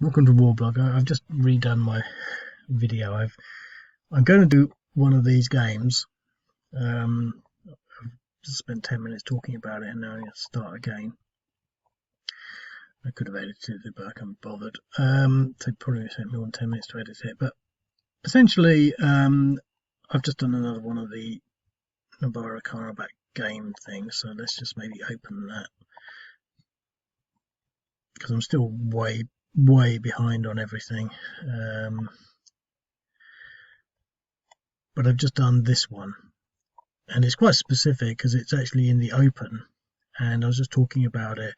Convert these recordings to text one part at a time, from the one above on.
Welcome to Warblog. I've just redone my video. I'm going to do one of these games. I've just spent 10 minutes talking about it and now I'm going to start again. I could have edited it, but I can't be bothered. It probably take me more than 10 minutes to edit it. But essentially, I've just done another one of the Mirakand game things. So let's just maybe open that, because I'm still way behind on everything. But I've just done this one, and it's quite specific because it's actually in the open, and I was just talking about it.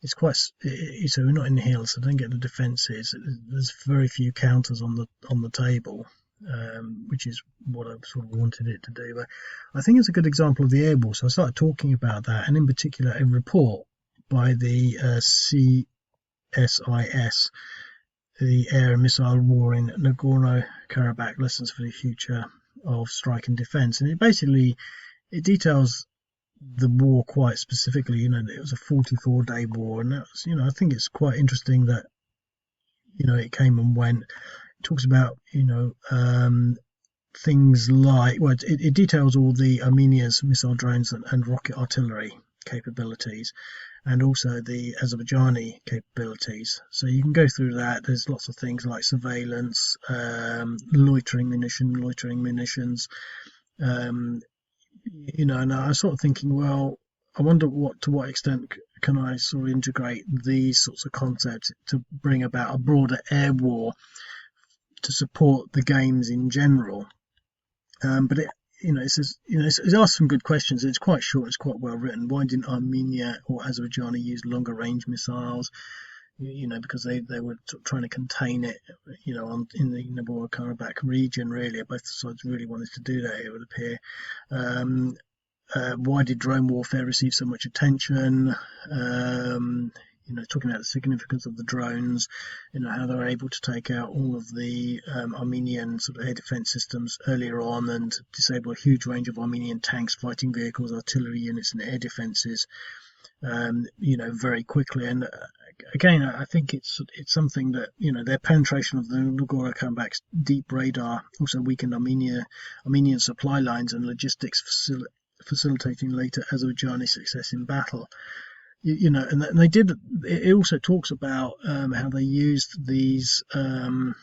It's quite so we're not in the hills, so don't get the defences. There's very few counters on the table, which is what I sort of wanted it to do. But I think it's a good example of the air war. So I started talking about that, and in particular a report by the CSIS, the Air and Missile War in Nagorno-Karabakh: Lessons for the Future of Strike and Defence, and it details the war quite specifically. It was a 44-day war, and that's, I think it's quite interesting that it came and went. It talks about things like, well, it details all the Armenia's missile drones and rocket artillery capabilities, and also the Azerbaijani capabilities. So you can go through that. There's lots of things like surveillance, loitering munitions. And I was sort of thinking, well, I wonder to what extent can I sort of integrate these sorts of concepts to bring about a broader air war to support the games in general. But it asks some good questions. It's quite short. It's quite well written. Why didn't Armenia or Azerbaijan use longer range missiles? Because they were trying to contain it, in the Nagorno-Karabakh region. Really, both sides really wanted to do that, it would appear. Why did drone warfare receive so much attention? Talking about the significance of the drones, how they were able to take out all of the Armenian sort of air defense systems earlier on and disable a huge range of Armenian tanks, fighting vehicles, artillery units, and air defenses, very quickly. And again, I think it's something that, their penetration of the Nagorno-Karabakh's deep radar also weakened Armenian supply lines and logistics, facilitating later Azerbaijani success in battle. And they did. It also talks about how they used these, how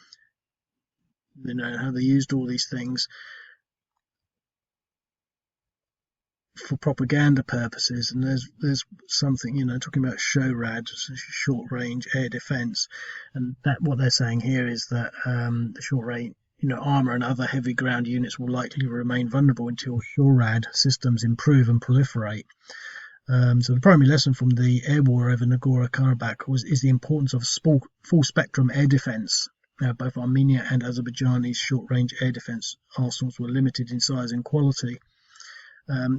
they used all these things for propaganda purposes. And there's something, talking about SHORAD, short range air defense, and that what they're saying here is that the short range, armor and other heavy ground units will likely remain vulnerable until SHORAD systems improve and proliferate. So the primary lesson from the air war over Nagorno-Karabakh is the importance of full spectrum air defense. Both Armenia and Azerbaijan's short-range air defense arsenals were limited in size and quality.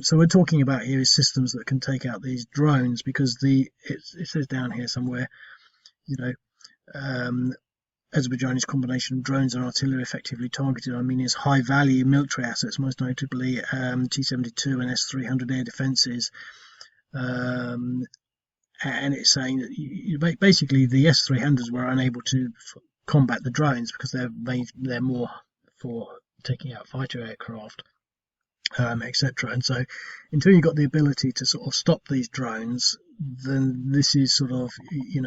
So we're talking about here is systems that can take out these drones, because it says down here somewhere, Azerbaijan's combination of drones and artillery effectively targeted Armenia's high-value military assets, most notably T-72 and S-300 air defenses. And it's saying that basically the S-300s were unable to combat the drones because they're more for taking out fighter aircraft, etc. And so until you've got the ability to sort of stop these drones, then this is sort of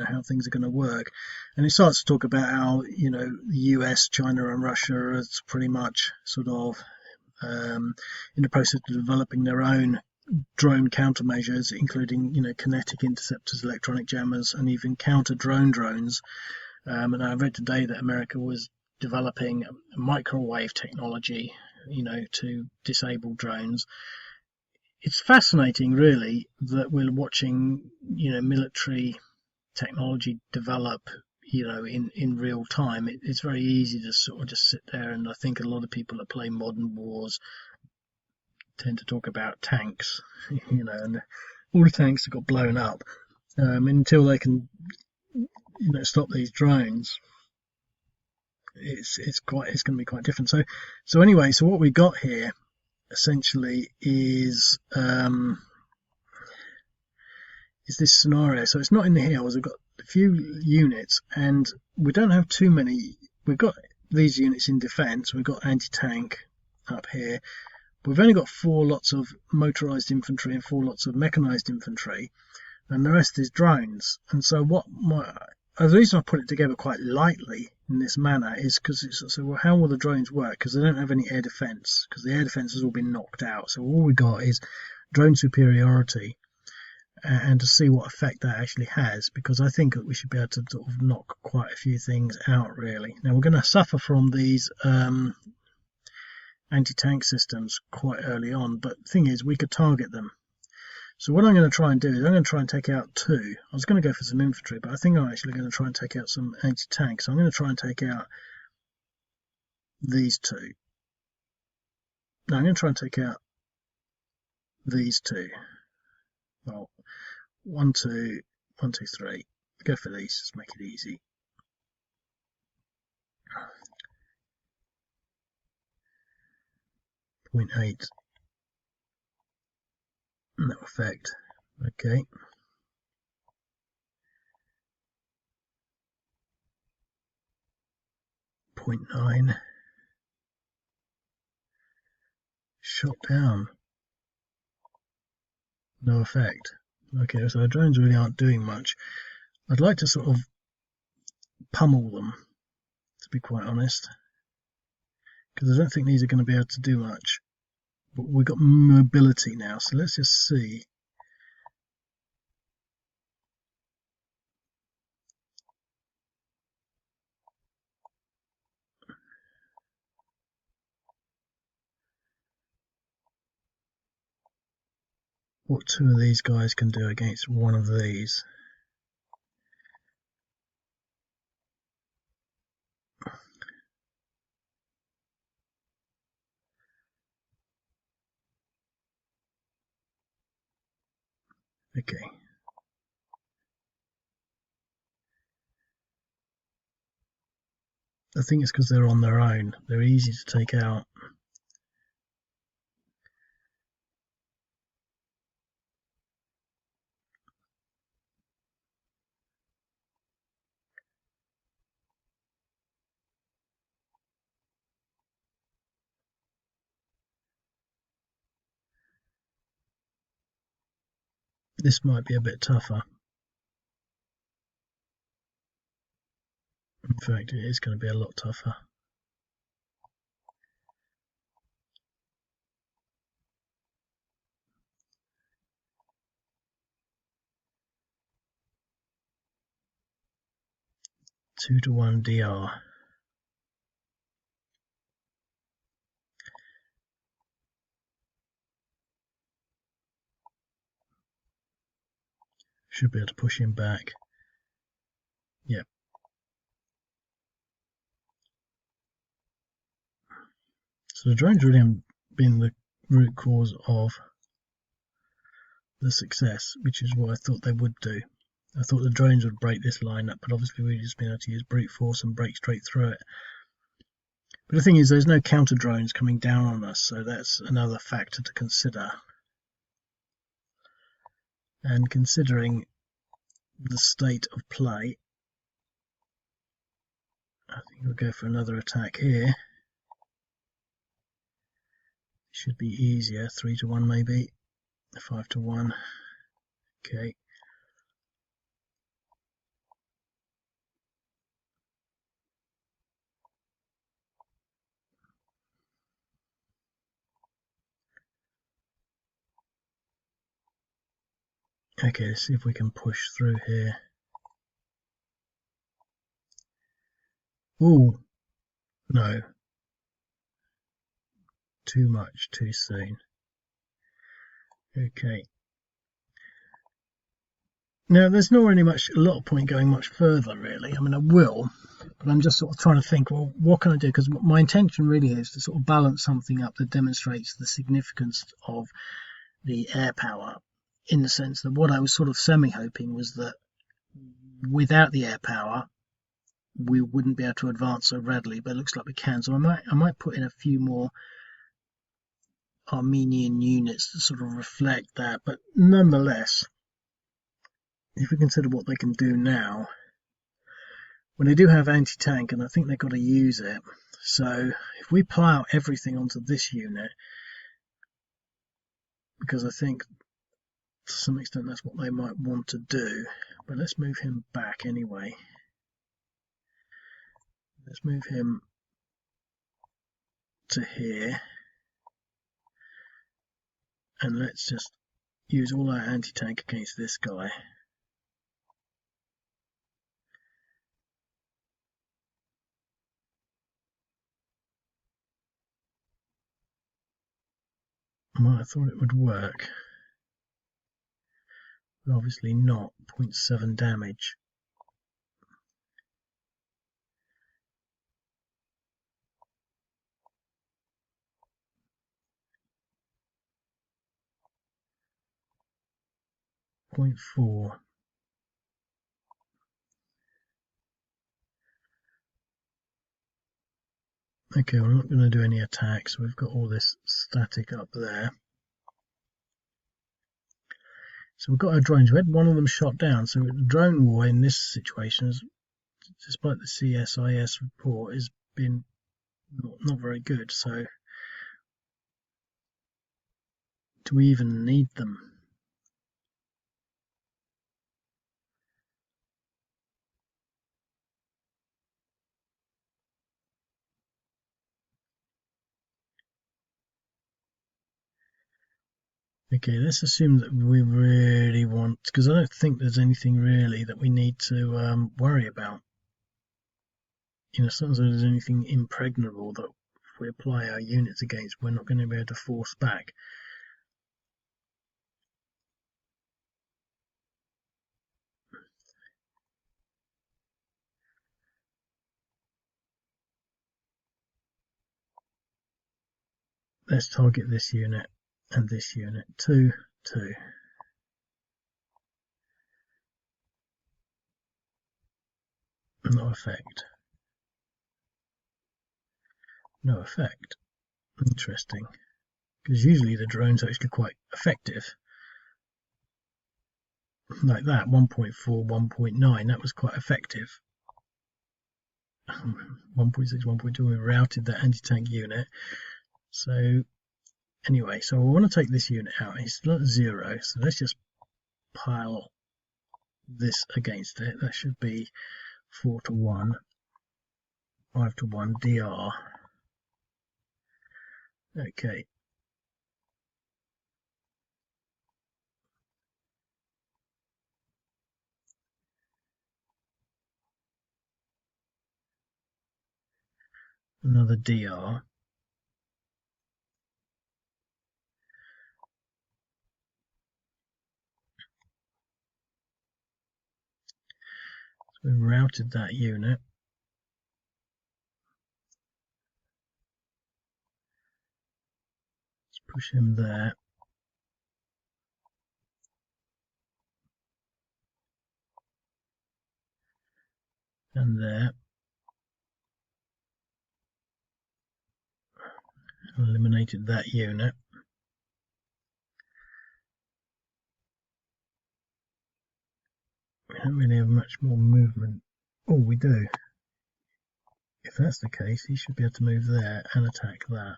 how things are going to work. And it starts to talk about how the US, China, and Russia is pretty much sort of in the process of developing their own drone countermeasures, including kinetic interceptors, electronic jammers, and even counter drones. And I read today that America was developing microwave technology, to disable drones. It's fascinating, really, that we're watching military technology develop in real time. It's very easy to sort of just sit there, and I think a lot of people that play modern wars tend to talk about tanks, and all the tanks have got blown up. Until they can, stop these drones, it's going to be quite different. So anyway, so what we got here essentially is this scenario. So it's not in the hills. We've got a few units, and we don't have too many. We've got these units in defence. We've got anti-tank up here. We've only got 4 lots of motorised infantry and 4 lots of mechanised infantry, and the rest is drones. And so the reason I put it together quite lightly in this manner is because it's so, well, how will the drones work? Because they don't have any air defence, because the air defence has all been knocked out. So all we got is drone superiority, and to see what effect that actually has, because I think that we should be able to sort of knock quite a few things out, really. Now we're going to suffer from these anti-tank systems quite early on, but the thing is, we could target them. So what I'm going to try and do is I'm going to try and take out 2. I was going to go for some infantry, but I think I'm actually going to try and take out some anti-tank. So I'm going to try and take out these 2. No, I'm going to try and take out these 2. Well, 1, 2, 1, 2, 3. Go for these, just make it easy. .8. No effect. Okay. .9. Shot down. No effect. Okay, so our drones really aren't doing much. I'd like to sort of pummel them, to be quite honest, because I don't think these are going to be able to do much. But we've got mobility now, so let's just see. What 2 of these guys can do against 1 of these. Okay. I think it's because they're on their own. They're easy to take out. This might be a bit tougher. In fact, it is going to be a lot tougher. Two to 1 DR. Should be able to push him back. Yep. So the drones really haven't been the root cause of the success, which is what I thought they would do. I thought the drones would break this line up, but obviously we've just been able to use brute force and break straight through it. But the thing is, there's no counter drones coming down on us, so that's another factor to consider. And considering the state of play, I think we'll go for another attack here. Should be easier, 3 to 1 maybe, 5 to 1. Okay. Okay, let's see if we can push through here. Ooh, no. Too much, too soon. Okay. Now, there's not really a lot of point going much further, really. I mean, I will, but I'm just sort of trying to think, well, what can I do? Because my intention really is to sort of balance something up that demonstrates the significance of the air power, in the sense that what I was sort of semi-hoping was that without the air power, we wouldn't be able to advance so readily, but it looks like we can. So I might put in a few more Armenian units to sort of reflect that, but nonetheless, if we consider what they can do now, when they do have anti-tank, and I think they've got to use it. So if we plow everything onto this unit, because I think to some extent that's what they might want to do, but let's move him back anyway. Let's move him to here, and let's just use all our anti-tank against this guy. Well, I thought it would work, but obviously not. 0.7 damage. Point 0.4. Okay, we're not going to do any attacks. We've got all this static up there. So we've got our drones. We had one of them shot down. So the drone war in this situation, despite the CSIS report, has been not very good. So do we even need them? Okay, let's assume that we really want, because I don't think there's anything really that we need to worry about. You know, as long as there's anything impregnable that if we apply our units against, we're not going to be able to force back. Let's target this unit and this unit. 2, 2. No effect. No effect. Interesting. Because usually the drones are actually quite effective. Like that, 1.4, 1.9, that was quite effective. 1.6, 1.2, we routed that anti-tank unit. So anyway, so I want to take this unit out. It's still at 0, so let's just pile this against it. That should be 4 to 1, 5 to 1 DR. Okay. Another DR. So we routed that unit. Let's push him there. And there. Eliminated that unit. We don't really have much more movement. Oh, we do. If that's the case, he should be able to move there and attack that.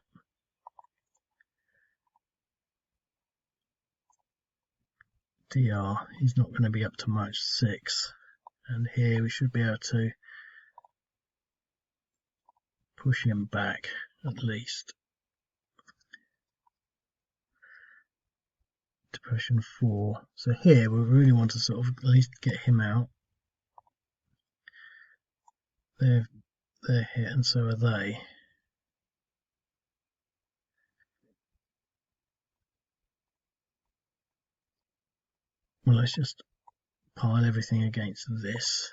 DR, he's not going to be up to much, 6. And here we should be able to push him back at least. Depression 4. So here we really want to sort of at least get him out. They're hit and so are they. Well, let's just pile everything against this.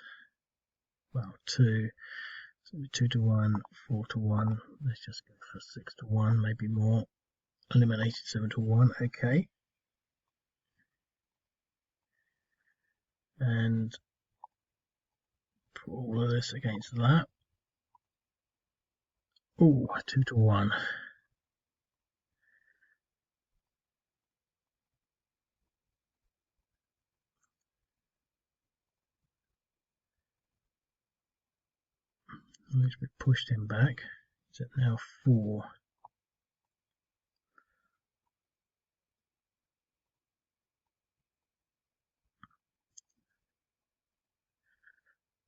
Well, 2. So 2 to 1, 4 to 1. Let's just go for 6 to 1, maybe more. Eliminated 7 to 1. Okay. And put all of this against that. Oh, 2 to 1. At least we pushed him back. Is it now 4?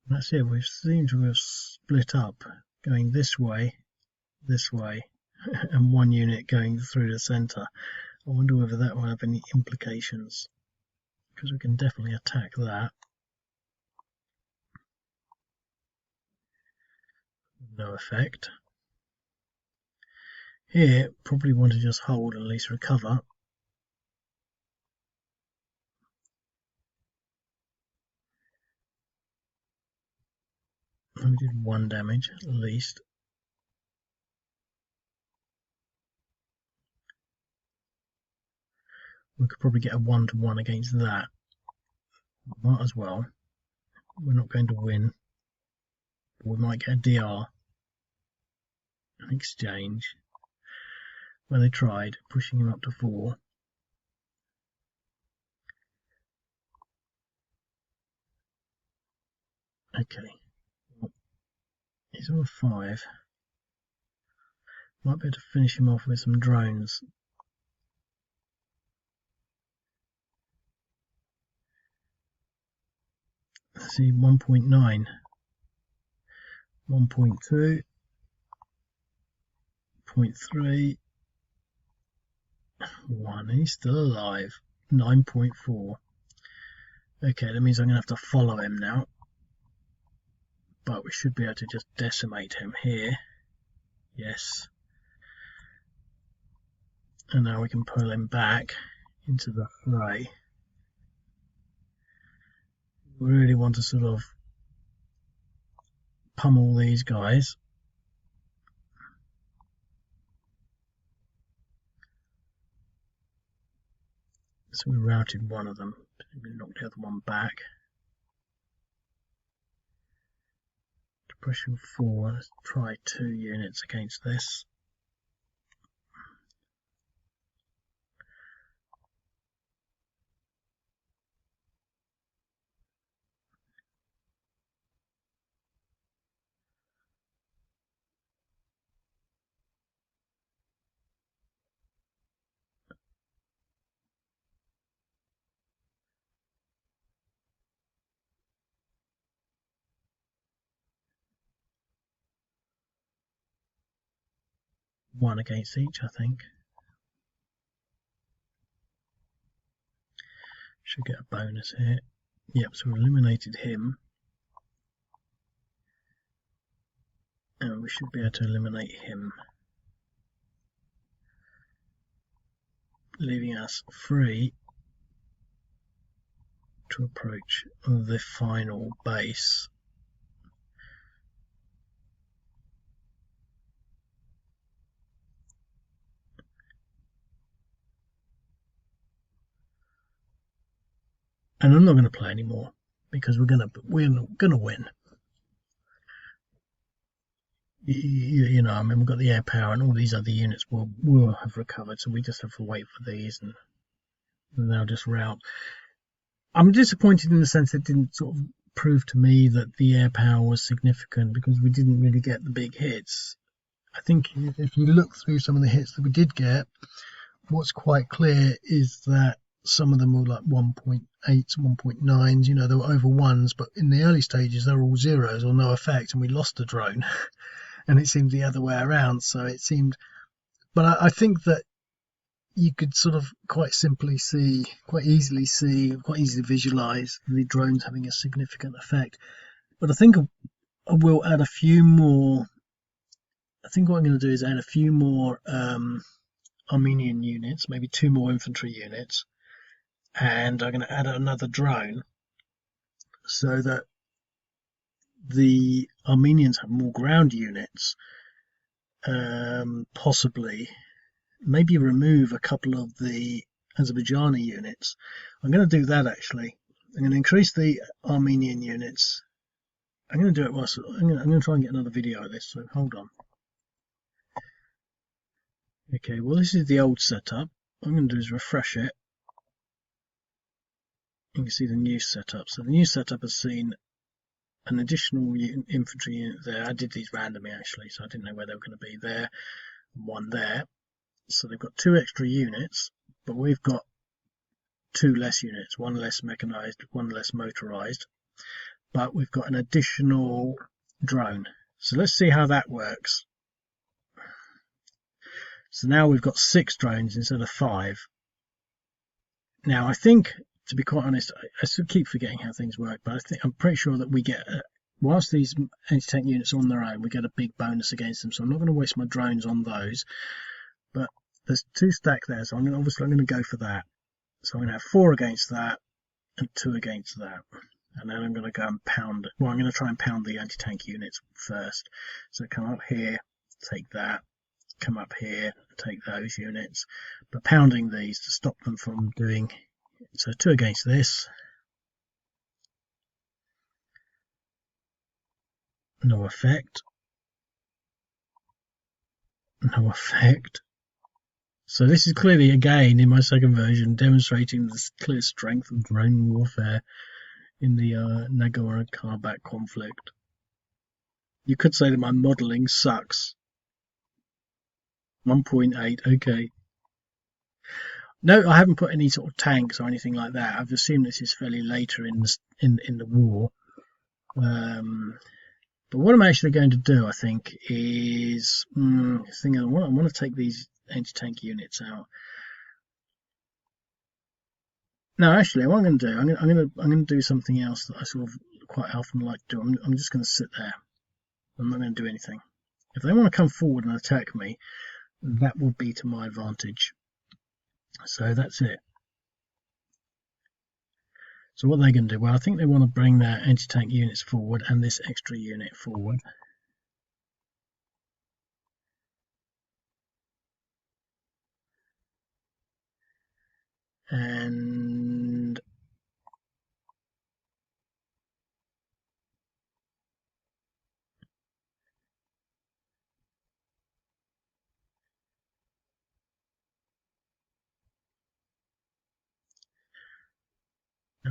That's it. We seem to have split up, going this way, and one unit going through the centre. I wonder whether that will have any implications, because we can definitely attack that. No effect. Here, probably want to just hold and at least recover. We did 1 damage at least. We could probably get a 1-to-1 against that. Might as well. We're not going to win. We might get a DR. An exchange. Where they tried pushing him up to 4. Okay. He's on 5. Might be able to finish him off with some drones. Let's see, 1.9. 1.2. 0.3. 1. He's still alive. 9.4. Okay, that means I'm going to have to follow him now. But we should be able to just decimate him here. Yes. And now we can pull him back into the fray. We really want to sort of pummel these guys. So we routed one of them. We knocked the other one back. To push him forward, let's try 2 units against this. One against each, I think. Should get a bonus here. Yep, so we eliminated him. And we should be able to eliminate him. Leaving us free to approach the final base. And I'm not going to play anymore because we're going to win. You know, I mean, we've got the air power and all these other units will have recovered, so we just have to wait for these and they'll just rout. I'm disappointed in the sense it didn't sort of prove to me that the air power was significant because we didn't really get the big hits. I think if you look through some of the hits that we did get, what's quite clear is that some of them were like 1.8s, 1.9s, you know, they were over 1s, but in the early stages they were all 0s or no effect, and we lost a drone. And it seemed the other way around, so it seemed... But I think that you could sort of quite easily visualize the drones having a significant effect. But I think I will add a few more... I think what I'm going to do is add a few more Armenian units, maybe 2 more infantry units, and I'm going to add another drone so that the Armenians have more ground units, possibly maybe remove a couple of the Azerbaijani units. I'm going to do that actually. I'm going to increase the Armenian units. I'm going to do it whilst I'm going to try and get another video of this, so hold on. Okay, well this is the old setup. What I'm going to do is refresh it. You can see the new setup. So the new setup has seen an additional infantry unit there. I did these randomly actually, so I didn't know where they were going to be there. And one there. So they've got 2 extra units, but we've got 2 less units, 1 less mechanized, 1 less motorized, but we've got an additional drone. So let's see how that works. So now we've got 6 drones instead of 5. Now I think, to be quite honest, I still keep forgetting how things work, but I'm pretty sure that we get, whilst these anti-tank units are on their own, we get a big bonus against them. So I'm not going to waste my drones on those, but there's 2 stack there, so I'm going to go for that. So I'm going to have 4 against that and 2 against that. And then I'm going to go and pound it. Well, I'm going to try and pound the anti-tank units first. So come up here, take that. Come up here, take those units. But pounding these to stop them from doing... So 2 against this. No effect. No effect. So this is clearly, again, in my second version, demonstrating the clear strength of drone warfare in the Nagorno-Karabakh conflict. You could say that my modelling sucks. 1.8, okay. No, I haven't put any sort of tanks or anything like that. I've assumed this is fairly later in the war. But what I'm actually going to do, I think, is I want to take these anti-tank units out. No, actually, what I'm going to do, I'm going to do something else that I sort of quite often like to do. I'm just going to sit there. I'm not going to do anything. If they want to come forward and attack me, that will be to my advantage. So that's it. So what are they going to do? Well, I think they want to bring their anti-tank units forward and this extra unit forward. And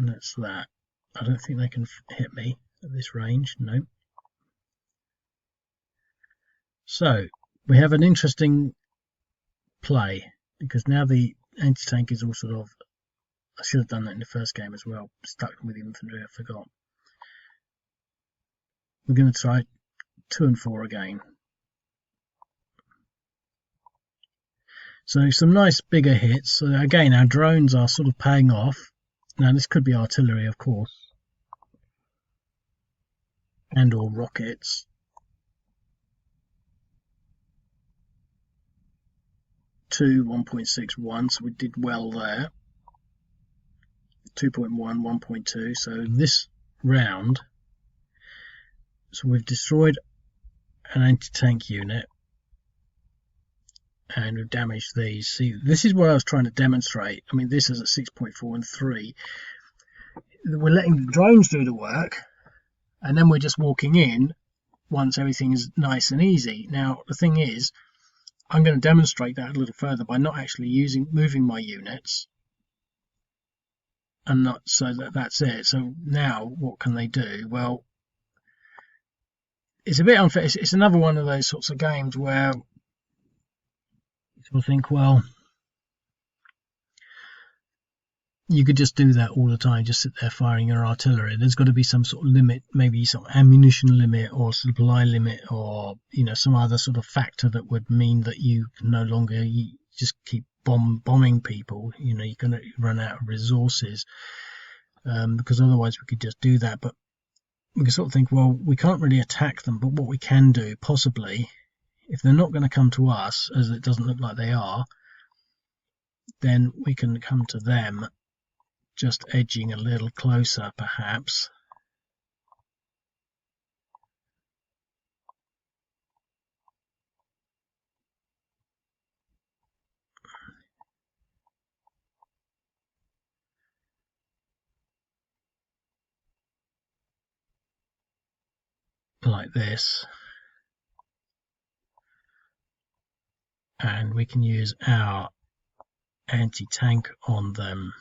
that's that. I don't think they can hit me at this range, no. So we have an interesting play, because now the anti-tank is all sort of... I should have done that in the first game as well. Stuck with the infantry, I forgot. We're going to try 2 and 4 again. So some nice bigger hits. So again, our drones are sort of paying off. Now this could be artillery, of course, and or rockets. 2, 1.61, so we did well there. 2.1, 1.2. So this round, so we've destroyed an anti-tank unit and we've damaged these. See, this is what I was trying to demonstrate. I mean, this is at 6.4 and 3. We're letting the drones do the work, and then we're just walking in once everything's nice and easy. Now, the thing is, I'm going to demonstrate that a little further by not actually moving my units, and not so that's it. So now, what can they do? Well, it's a bit unfair. It's another one of those sorts of games where people think, well, you could just do that all the time, just sit there firing your artillery. There's got to be some sort of limit, maybe some ammunition limit or supply limit, or some other sort of factor that would mean that you can no longer just keep bombing people. You're going to run out of resources, because otherwise we could just do that. But we can sort of think, well, we can't really attack them, but what we can do, possibly, if they're not going to come to us, as it doesn't look like they are, then we can come to them, just edging a little closer, perhaps. Like this. And we can use our anti-tank on them.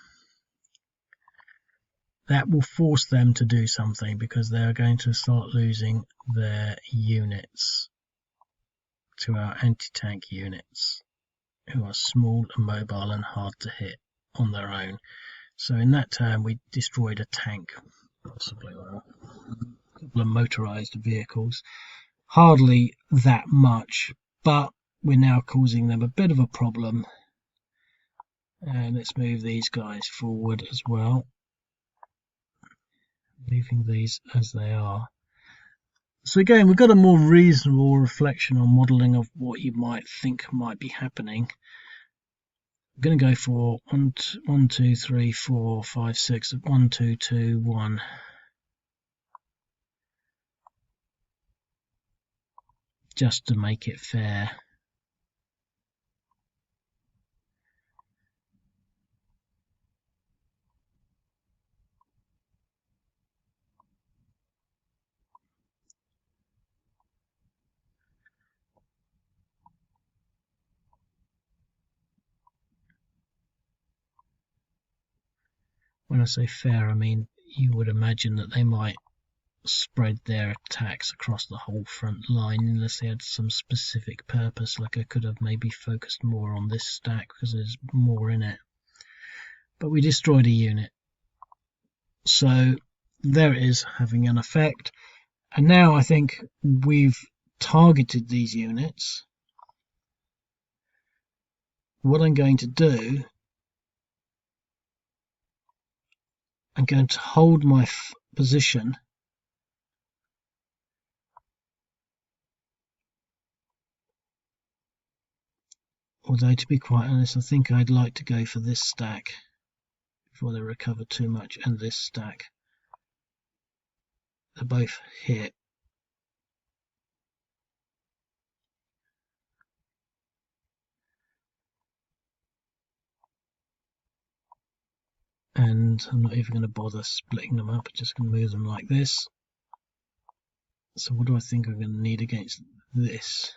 that will force them to do something, because they're going to start losing their units to our anti-tank units, who are small and mobile and hard to hit on their own. So in that turn we destroyed a tank, possibly, or a couple of motorized vehicles. Hardly that much, but we're now causing them a bit of a problem. And let's move these guys forward as well, leaving these as they are. So again, we've got a more reasonable reflection on modelling of what you might think might be happening. I'm going to go for 1, 2, 3, 4, 5, 6, 1, 2, 2, 1. Just to make it fair. When I say fair, I mean you would imagine that they might spread their attacks across the whole front line unless they had some specific purpose. Like I could have maybe focused more on this stack because there's more in it. But we destroyed a unit. So there it is, having an effect. And now I think we've targeted these units. What I'm going to do, I'm going to hold my position although to be quite honest, I think I'd like to go for this stack before they recover too much, and this stack. They're both hit. And I'm not even going to bother splitting them up, I'm just going to move them like this. So what do I think I'm going to need against this?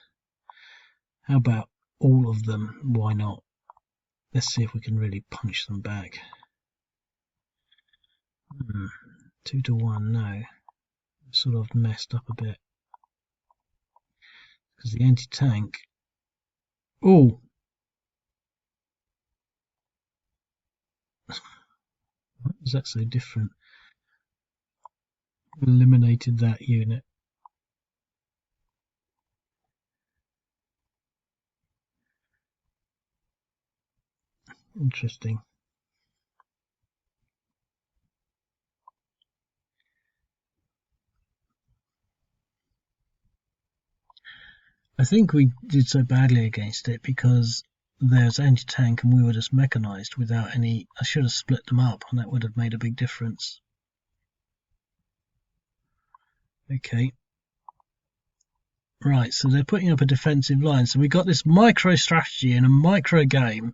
How about all of them? Why not? Let's see if we can really punch them back. 2 to 1, no. Sort of messed up a bit. Because the anti-tank... Oh! Why is that so different? Eliminated that unit. Interesting. I think we did so badly against it because there's anti-tank and we were just mechanized without any... I should have split them up and that would have made a big difference. Okay. Right, so they're putting up a defensive line. So we got this micro strategy in a micro game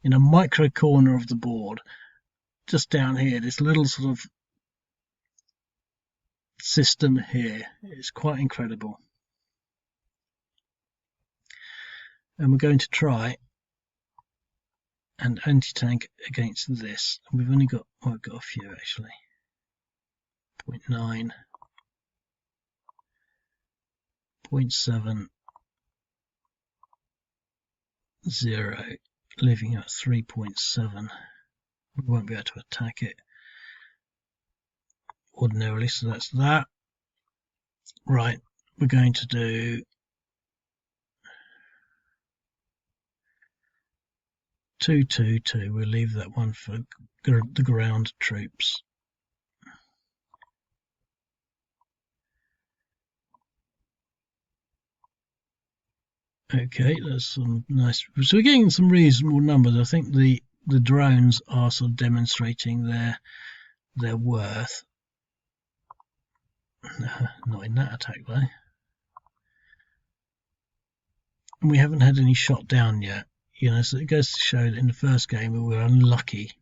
in a micro corner of the board. Just down here, this little sort of system here. It's quite incredible. And we're going to try and anti-tank against this. We've only got... Oh, I've got a few actually. 0.9. 0.7, 0, leaving at 3.7. We won't be able to attack it ordinarily, so that's that. Right, we're going to do 2, 2, 2. We'll leave that one for the ground troops. Okay, that's some nice. So we're getting some reasonable numbers. I think the drones are sort of demonstrating their worth. Not in that attack though. And we haven't had any shot down yet. You know, so it goes to show that in the first game we were unlucky.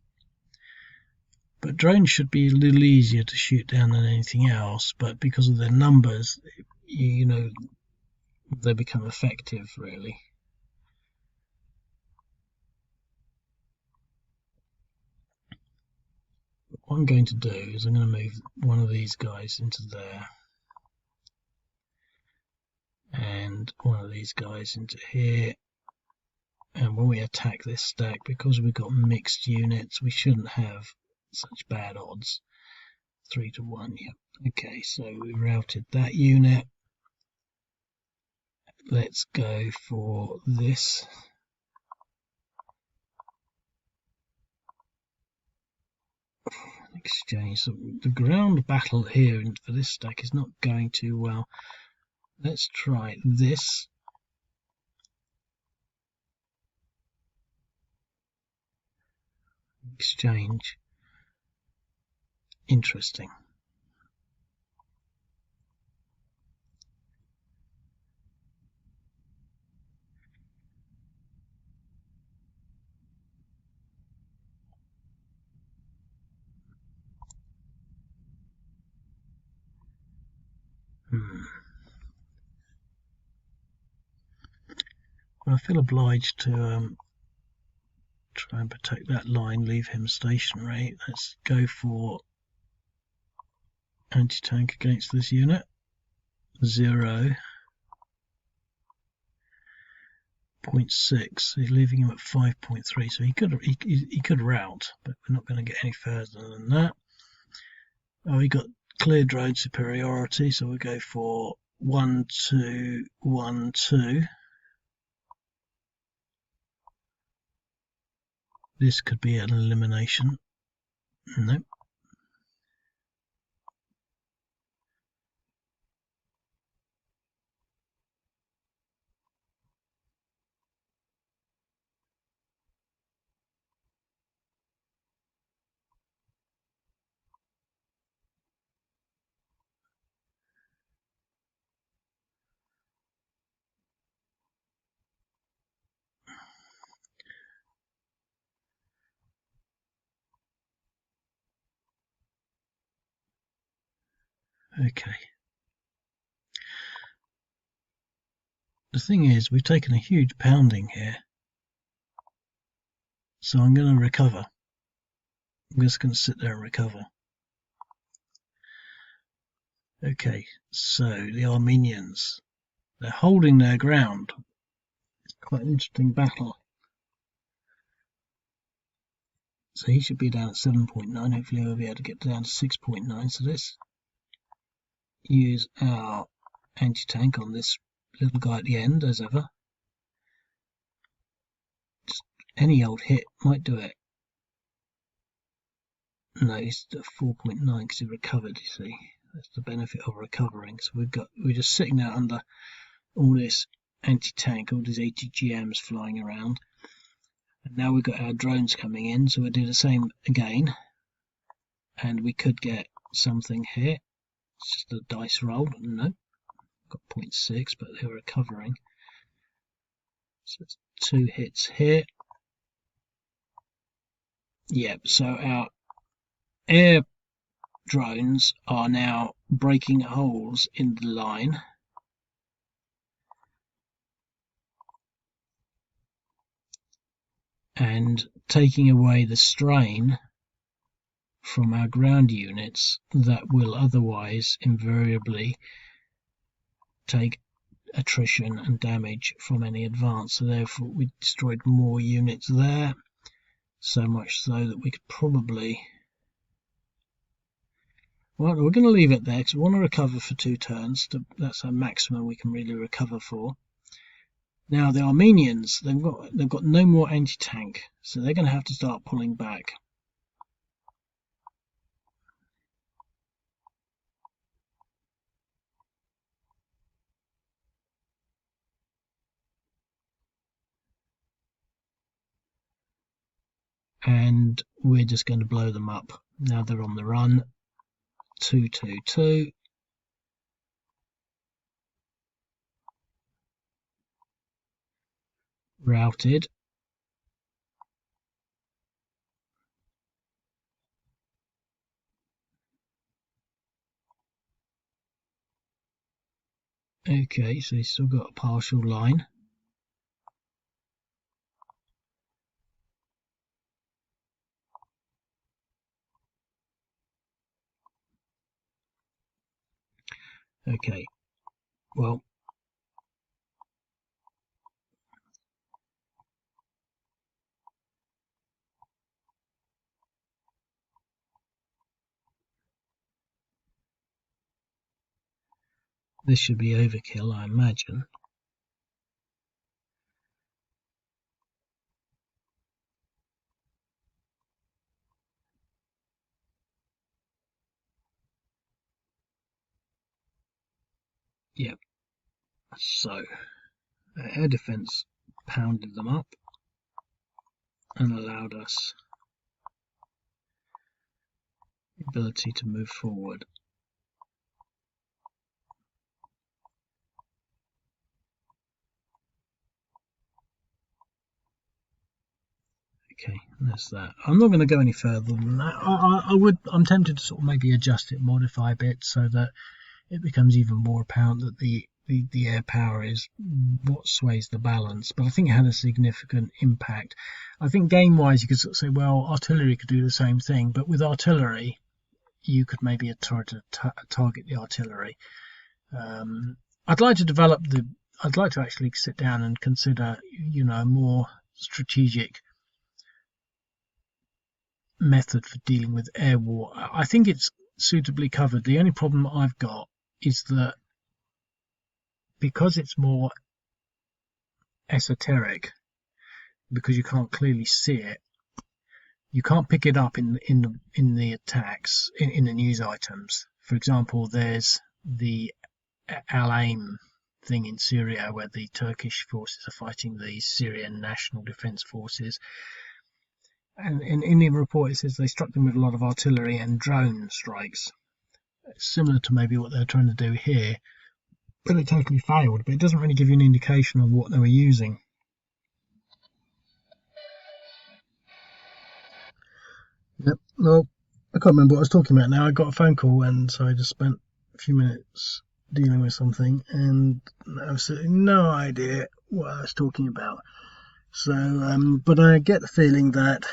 But drones should be a little easier to shoot down than anything else. But because of their numbers, you know, they become effective really. what I'm going to do is I'm going to move one of these guys into there, and one of these guys into here. And when we attack this stack, because we've got mixed units, we shouldn't have such bad odds. 3 to 1, yeah. Okay, so we routed that unit. Let's go for this. Exchange. So the ground battle here for this stack is not going too well. Let's try this. Exchange. Interesting. Well, I feel obliged to try and protect that line, leave him stationary. Let's go for anti-tank against this unit. 0.6. He's leaving him at 5.3, so he could route, but we're not going to get any further than that. Oh, he got clear drone superiority, so we'll go for 1, 2, 1, 2. This could be an elimination. Nope. Okay. The thing is, we've taken a huge pounding here. So I'm going to recover. I'm just going to sit there and recover. Okay, so the Armenians, they're holding their ground. It's quite an interesting battle. So he should be down at 7.9. Hopefully we'll be able to get down to 6.9. So let's use our anti-tank on this little guy at the end, as ever. Just any old hit might do it. No, he's at 4.9 because he recovered, you see. That's the benefit of recovering. So we're just sitting there under all this anti-tank, all these ATGMs flying around. And now we've got our drones coming in, so we'll do the same again. And we could get something here. It's just a dice roll. No, got 0.6, but they're recovering. So it's 2 hits here. Yep, so our air drones are now breaking holes in the line. And taking away the strain from our ground units that will otherwise invariably take attrition and damage from any advance. So therefore we destroyed more units there, so much so that we could probably, well, we're going to leave it there because we want to recover for 2 turns. That's our maximum we can really recover for. Now the Armenians, they've got no more anti-tank, so they're going to have to start pulling back. And we're just going to blow them up. Now they're on the run. 222. Routed. Okay, so he's still got a partial line. Okay, well, this should be overkill, I imagine. Yep. So air defense pounded them up and allowed us the ability to move forward. Okay, that's that. I'm not going to go any further than that. I'm tempted to sort of maybe adjust it, modify a bit, so that it becomes even more apparent that the air power is what sways the balance. But I think it had a significant impact. I think game-wise, you could sort of say, well, artillery could do the same thing, but with artillery, you could maybe try to target the artillery. I'd like to develop I'd like to actually sit down and consider, a more strategic method for dealing with air war. I think it's suitably covered. The only problem I've got is that because it's more esoteric, because you can't clearly see it, you can't pick it up in the attacks in the news items. For example, there's the Al Ain thing in Syria where the Turkish forces are fighting the Syrian National Defense Forces. And in the report it says they struck them with a lot of artillery and drone strikes, similar to maybe what they're trying to do here, but it totally failed. But it doesn't really give you an indication of what they were using. Yep. Well, I can't remember what I was talking about now. I got a phone call, and so I just spent a few minutes dealing with something, and absolutely no idea what I was talking about. So, but I get the feeling that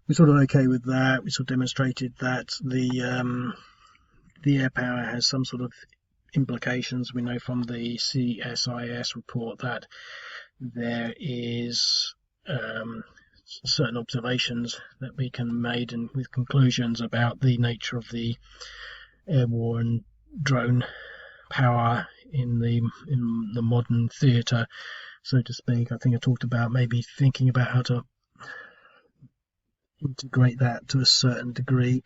we're sort of okay with that. We sort of demonstrated that the air power has some sort of implications. We know from the CSIS report that there is certain observations that we can make and with conclusions about the nature of the air war and drone power in the modern theatre, so to speak. I think I talked about maybe thinking about how to integrate that to a certain degree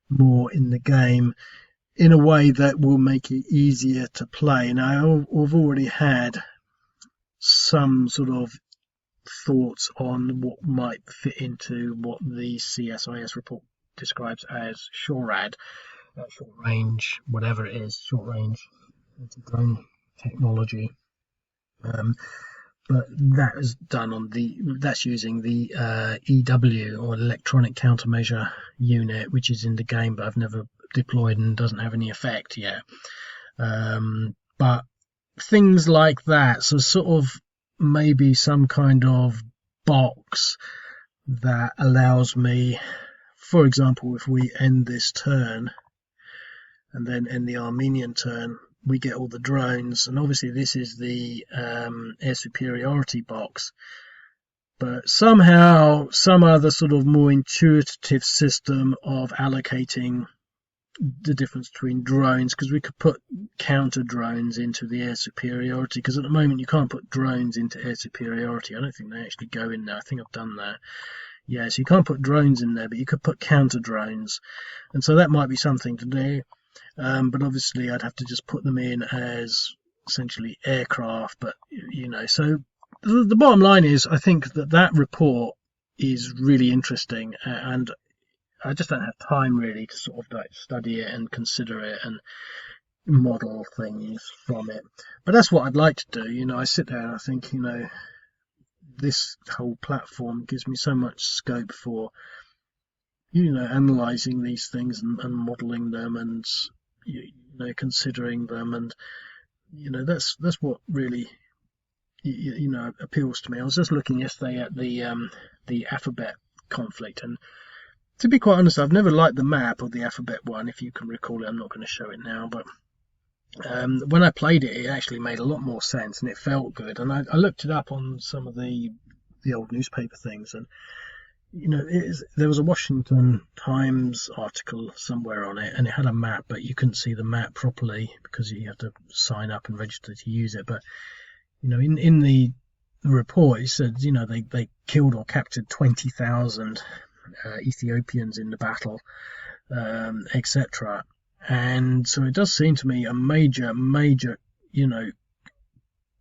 more in the game in a way that will make it easier to play. Now, I've already had some sort of thoughts on what might fit into what the CSIS report describes as SHORAD, short range, whatever it is, short range anti-drone technology. But that is done that's using the EW, or electronic countermeasure unit, which is in the game, but I've never deployed and doesn't have any effect yet. But things like that, so sort of maybe some kind of box that allows me, for example, if we end this turn and then end the Armenian turn, we get all the drones, and obviously this is the air superiority box, but somehow some other sort of more intuitive system of allocating the difference between drones, because we could put counter drones into the air superiority, because at the moment you can't put drones into air superiority. I don't think they actually go in there. I think I've done that. Yeah, so you can't put drones in there, but you could put counter drones, and so that might be something to do. But obviously I'd have to just put them in as essentially aircraft. But so the bottom line is, I think that report is really interesting, and I just don't have time really to sort of like study it and consider it and model things from it. But that's what I'd like to do. I sit there and I think, this whole platform gives me so much scope for analyzing these things and modeling them and considering them, and that's what really appeals to me. I was just looking yesterday at the alphabet conflict, and to be quite honest, I've never liked the map of the alphabet one. If you can recall it, I'm not going to show it now, but When I played it, it actually made a lot more sense and it felt good. And I looked it up on some of the old newspaper things, and there was a Washington Times article somewhere on it, and it had a map, but you couldn't see the map properly because you have to sign up and register to use it. But in the report, it said they killed or captured 20,000 Ethiopians in the battle, etc. And so it does seem to me a major,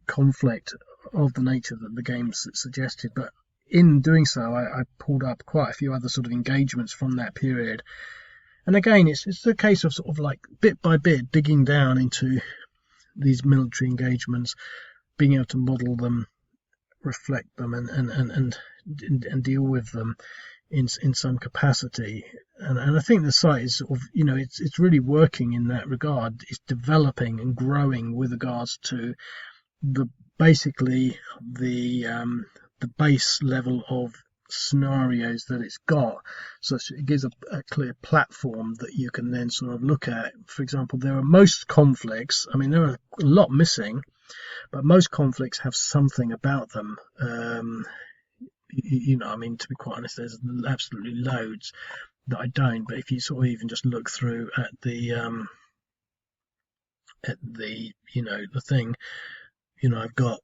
conflict of the nature that the game suggested. But in doing so, I pulled up quite a few other sort of engagements from that period. And again, it's a case of sort of like bit by bit digging down into these military engagements, being able to model them, reflect them, and deal with them in some capacity. And I think the site is sort of, it's really working in that regard. It's developing and growing with regards to basically the base level of scenarios that it's got, so it gives a clear platform that you can then sort of look at. For example, there are most conflicts, I mean there are a lot missing, but most conflicts have something about them. I mean, to be quite honest, there's absolutely loads that I don't. But if you sort of even just look through at the the thing, I've got,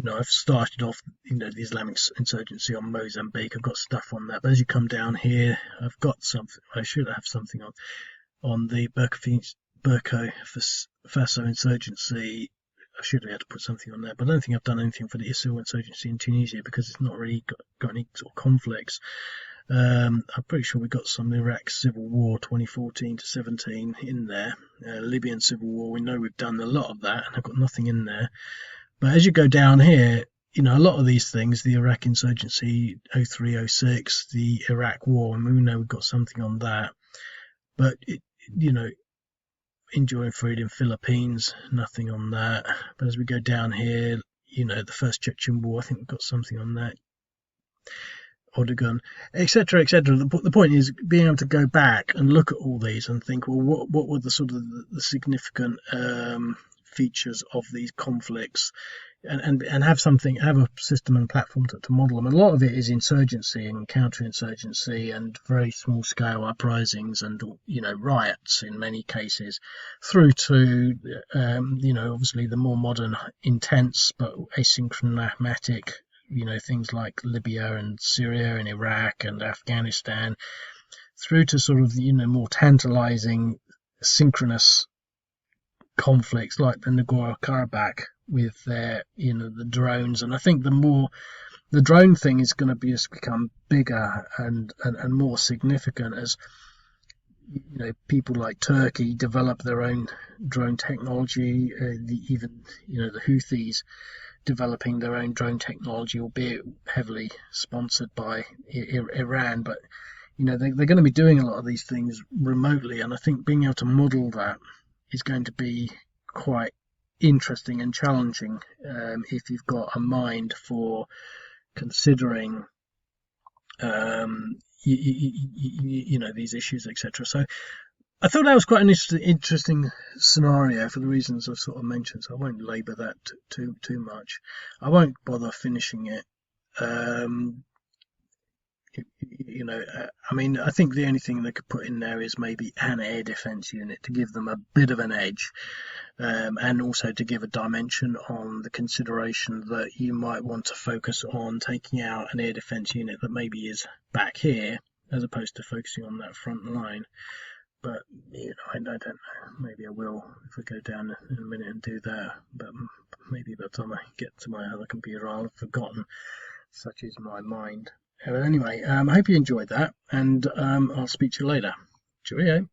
I've started off, the Islamic insurgency on Mozambique. I've got stuff on that. But as you come down here, I've got something. I should have something on the Burkina Faso insurgency. I should have had to put something on there, but I don't think I've done anything for the ISIL insurgency in Tunisia because it's not really got any sort of conflicts. I'm pretty sure we got some Iraq civil war 2014 to 17 in there. Libyan civil war, we know we've done a lot of that, and I've got nothing in there. But as you go down here, a lot of these things, the Iraq insurgency 03-06, the Iraq war, and we know we've got something on that. But enjoying freedom, Philippines, nothing on that. But as we go down here, the first Chechen war, I think we've got something on that. Odegon, etc., etc. The point is being able to go back and look at all these and think, well, what were the sort of the significant features of these conflicts, and have a system and platform to model them. And a lot of it is insurgency and counterinsurgency and very small scale uprisings and riots in many cases, through to obviously the more modern, intense but asynchromatic things like Libya and Syria and Iraq and Afghanistan, through to sort of more tantalizing synchronous conflicts like the Nagorno-Karabakh with their the drones. And I think the drone thing is going to become bigger and more significant as people like Turkey develop their own drone technology, even the Houthis developing their own drone technology, albeit heavily sponsored by Iran. But they're going to be doing a lot of these things remotely, and I think being able to model that is going to be quite interesting and challenging if you've got a mind for considering these issues, etc. So I thought that was quite an interesting scenario for the reasons I've sort of mentioned, so I won't labour that too much. I won't bother finishing it. I mean, I think the only thing they could put in there is maybe an air defence unit to give them a bit of an edge, and also to give a dimension on the consideration that you might want to focus on taking out an air defence unit that maybe is back here, as opposed to focusing on that front line. But I don't know. Maybe I will if I go down in a minute and do that. But maybe by the time I get to my other computer, I'll have forgotten. Such is my mind. But anyway, I hope you enjoyed that, and I'll speak to you later. Cheerio.